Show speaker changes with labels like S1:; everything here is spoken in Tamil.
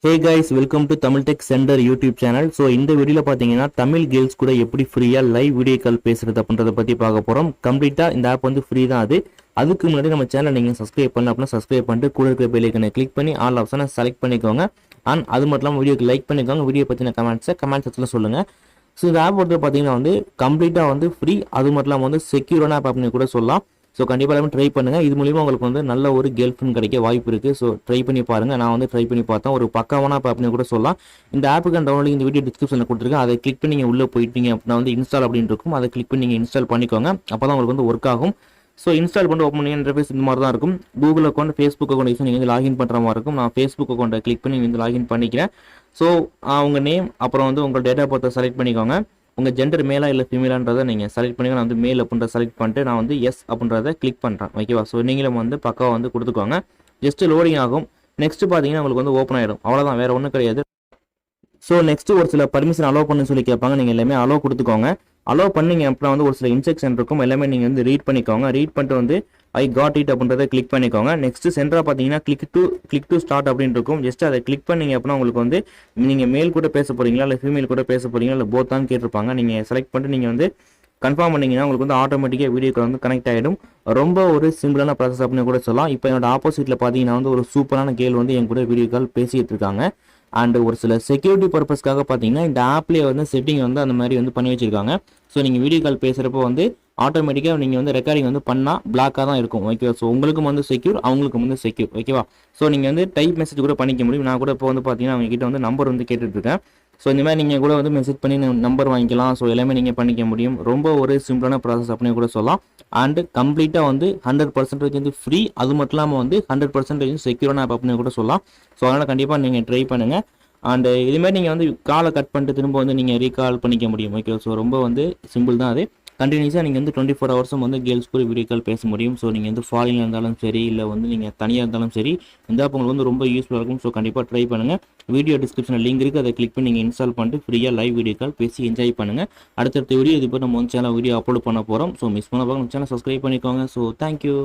S1: Hey guys, welcome to Tamil Tech Center YouTube channel. So இந்த வீடியோல பாத்தீங்கன்னா தமிழ் கேர்ள்ஸ் கூட எப்படி ஃப்ரீயா லைவ் வீடியோ கால் பேசுறது அப்படின்றத பத்தி பார்க்க போறோம். கம்ப்ளீட்டா இந்த ஆப் வந்து ஃப்ரீ தான் அது. அதுக்கு முன்னாடி நம்ம சேனலை நீங்க சப்ஸ்கிரைப் பண்ணல அப்படின்னா சப்ஸ்கிரைப் பண்ணிட்டு கூட இருக்க பெல் ஐகானை கிளிக் பண்ணி ஆல் ஆப்ஷனை செலக்ட் பண்ணிக்கோங்க. அண்ட் அது மட்டும் இல்லாமல் வீடியோக்கு லைக் பண்ணிக்கோங்க. வீடியோ பத்தின கமெண்ட் செக்ஷன்ல சொல்லுங்க. ஸோ இந்த ஆப் வந்து பார்த்தீங்கன்னா வந்து கம்ப்ளீட்டாக வந்து ஃப்ரீ, அது மட்டும் இல்லாமல் வந்து செக்யூரான ஆப் அப்படின்னு கூட சொல்லலாம். ஸோ கண்டிப்பாக எல்லாமே ட்ரை பண்ணுங்கள். இது மூலிமா உங்களுக்கு வந்து நல்ல ஒரு கேர்ள் ஃப்ரெண்ட் கிடைக்க வாய்ப்பு இருக்குது. ஸோ ட்ரை பண்ணி பாருங்கள். நான் வந்து ட்ரை பண்ணி பார்த்தேன். ஒரு பக்காவான ஆப் அப்படின்னு கூட சொல்லலாம். இந்த ஆப்புக்கு டவுன்லோட் இந்த வீடியோ டிஸ்கிரிப்ஷனில் கொடுத்துருக்கேன். அதை கிளிக் பண்ணி நீங்கள் உள்ளே போயிட்டீங்க அப்படின்னா வந்து இன்ஸ்டால் அப்படின்னு இருக்கும். அதை கிளிக் பண்ணி நீங்கள் இன்ஸ்டால் பண்ணிக்கோங்க. அப்போ தான் உங்களுக்கு வந்து ஒர்க் ஆகும். ஸோ இன்ஸ்டால் பண்ணி ஓப்பன் பண்ணி இன்டர்ஃபேஸ் இந்த மாதிரி தான் இருக்கும். Google account, Facebook account use நீங்கள் வந்து லாகின் பண்ணுற மாதிரி இருக்கும். நான் ஃபேஸ்புக் அக்கௌண்ட்டை கிளிக் பண்ணி வந்து லாகின் பண்ணிக்கிறேன். ஸோ உங்கள் நேம் அப்புறம் வந்து உங்கள் டேட் ஆஃப் பர்த்தை செலக்ட் பண்ணிக்கோங்க. உங்கள் ஜெண்டர் மேலா இல்லை ஃபீமேலான்றதை நீங்கள் செலக்ட் பண்ணி நான் வந்து மேல் அப்படின்றத செலக்ட் பண்ணிட்டு நான் வந்து எஸ் அப்படின்றத கிளிக் பண்ணுறேன். ஓகேவா? ஸோ நீங்களும் வந்து பக்காவாக வந்து கொடுத்துக்கோங்க. ஜஸ்ட் லோடிங் ஆகும். நெக்ஸ்ட் பார்த்தீங்கன்னா உங்களுக்கு வந்து ஓப்பன் ஆகிடும். அவ்வளோதான், வேறு ஒன்றும் கிடையாது. ஸோ நெக்ஸ்ட் ஒரு சில பர்மிஷன் அலோவ் பண்ணு சொல்லி கேட்பாங்க. நீங்கள் எல்லாமே அலோவ் கொடுத்துக்கோங்க. அலோவ் பண்ணிங்க அப்படின்னா வந்து ஒரு சில இன்ஸ்ட்ரக்ஷன் இருக்கும். எல்லாமே நீங்கள் வந்து ரீட் பண்ணிக்கோங்க. ரீட் பண்ணிட்டு வந்து ஐ காட் இட் அப்படின்றத கிளிக் பண்ணிக்கோங்க. நெக்ஸ்ட் சென்டராக பார்த்தீங்கன்னா கிளிக் டு ஸ்டார்ட் அப்படின்னு இருக்கும். ஜஸ்ட் அதை கிளிக் பண்ணிங்க அப்படின்னா உங்களுக்கு வந்து நீங்கள் மேல் கூட பேச போகிறீங்களா இல்லை ஃபீமேல் கூட பேச போகிறீங்களா இல்லை போத்தான்னு கேட்டிருப்பாங்க. நீங்கள் செலக்ட் பண்ணிட்டு நீங்கள் வந்து கன்ஃபார்ம் பண்ணிங்கன்னா உங்களுக்கு வந்து ஆட்டோமேட்டிக்காக வீடியோக்கு வந்து கனெக்ட் ஆகிடும். ரொம்ப ஒரு சிம்பிளான ப்ராசஸ் அப்படின்னு கூட சொல்லலாம். இப்போ என்னோட ஆப்போசிட்டில் பார்த்தீங்கன்னா வந்து ஒரு சூப்பரான கேர்ள் வந்து என் கூட வீடியோ கால் பேசிகிட்டு இருக்காங்க. அண்ட் ஒரு சில செக்யூரிட்டி பர்பஸ்க்காக பார்த்தீங்கன்னா இந்த ஆப்லேயே வந்து செட்டிங் வந்து அந்த மாதிரி வந்து பண்ணி வச்சிருக்காங்க. ஸோ நீங்கள் வீடியோ கால் பேசுகிறப்போ வந்து ஆட்டோமேட்டிக்காக நீங்கள் வந்து ரெக்கார்டிங் வந்து பண்ணால் பிளாக்காக தான் இருக்கும். ஓகேவா? ஸோ உங்களுக்கும் வந்து செக்யூர், அவங்களுக்கும் வந்து செக்யூர். ஓகேவா? ஸோ நீங்கள் வந்து டைப் மெசேஜ் கூட பண்ணிக்க முடியும். நான் கூட இப்போ வந்து பார்த்தீங்கன்னா அவங்க கிட்ட வந்து நம்பர் வந்து கேட்டுட்ருக்கேன். ஸோ இந்த மாதிரி நீங்கள் கூட வந்து மெசேஜ் பண்ணி நம்பர் வாங்கிக்கலாம். ஸோ எல்லாமே நீங்கள் பண்ணிக்க முடியும். ரொம்ப ஒரு சிம்பிளான ப்ராசஸ் அப்படின்னு கூட சொல்லலாம். அண்ட் கம்ப்ளீட்டாக வந்து 100% வந்து ஃப்ரீ, அது மட்டும் இல்லாமல் வந்து 100% செக்யூரான ஆப் அப்படின்னு கூட சொல்லலாம். ஸோ அதனால் கண்டிப்பாக நீங்கள் ட்ரை பண்ணுங்கள். அண்ட் இதுமாதிரி நீங்கள் வந்து காலை கட் பண்ணிட்டு திரும்ப வந்து நீங்கள் ரீகால் பண்ணிக்க முடியும். ஓகே, ஸோ ரொம்ப வந்து சிம்பிள் தான் அது. கண்டினியூஸாக நீங்கள் வந்து 24 ஹவர்ஸும் வந்து கேர்ள்ஸ் கூட வீடியோ கால் பேச முடியும். ஸோ நீங்கள் வந்து ஃபாரினில் இருந்தாலும் சரி, இல்லை வந்து நீங்கள் தனியாக இருந்தாலும் சரி, இந்த ஆப் உங்களுக்கு வந்து ரொம்ப யூஸ்ஃபுல்லாக இருக்கும். ஸோ கண்டிப்பாக ட்ரை பண்ணுங்கள். வீடியோ டிஸ்கிரிப்ஷனில் லிங்க் இருக்குது. அதை கிளிக் பண்ணி நீங்கள் இன்ஸ்டால் பண்ணிட்டு ஃப்ரீயாக லைவ் வீடியோ கால் பேசி என்ஜாய் பண்ணுங்கள். அடுத்தடுத்த வீடியோ இது போய் நம்ம வந்து சேனல் வீடியோ அப்லோட் பண்ண போகிறோம். ஸோ மிஸ் பண்ண பார்க்க நம்ம சேனல் சப்ஸ்கிரைப் பண்ணிக்கோங்க. So thank you.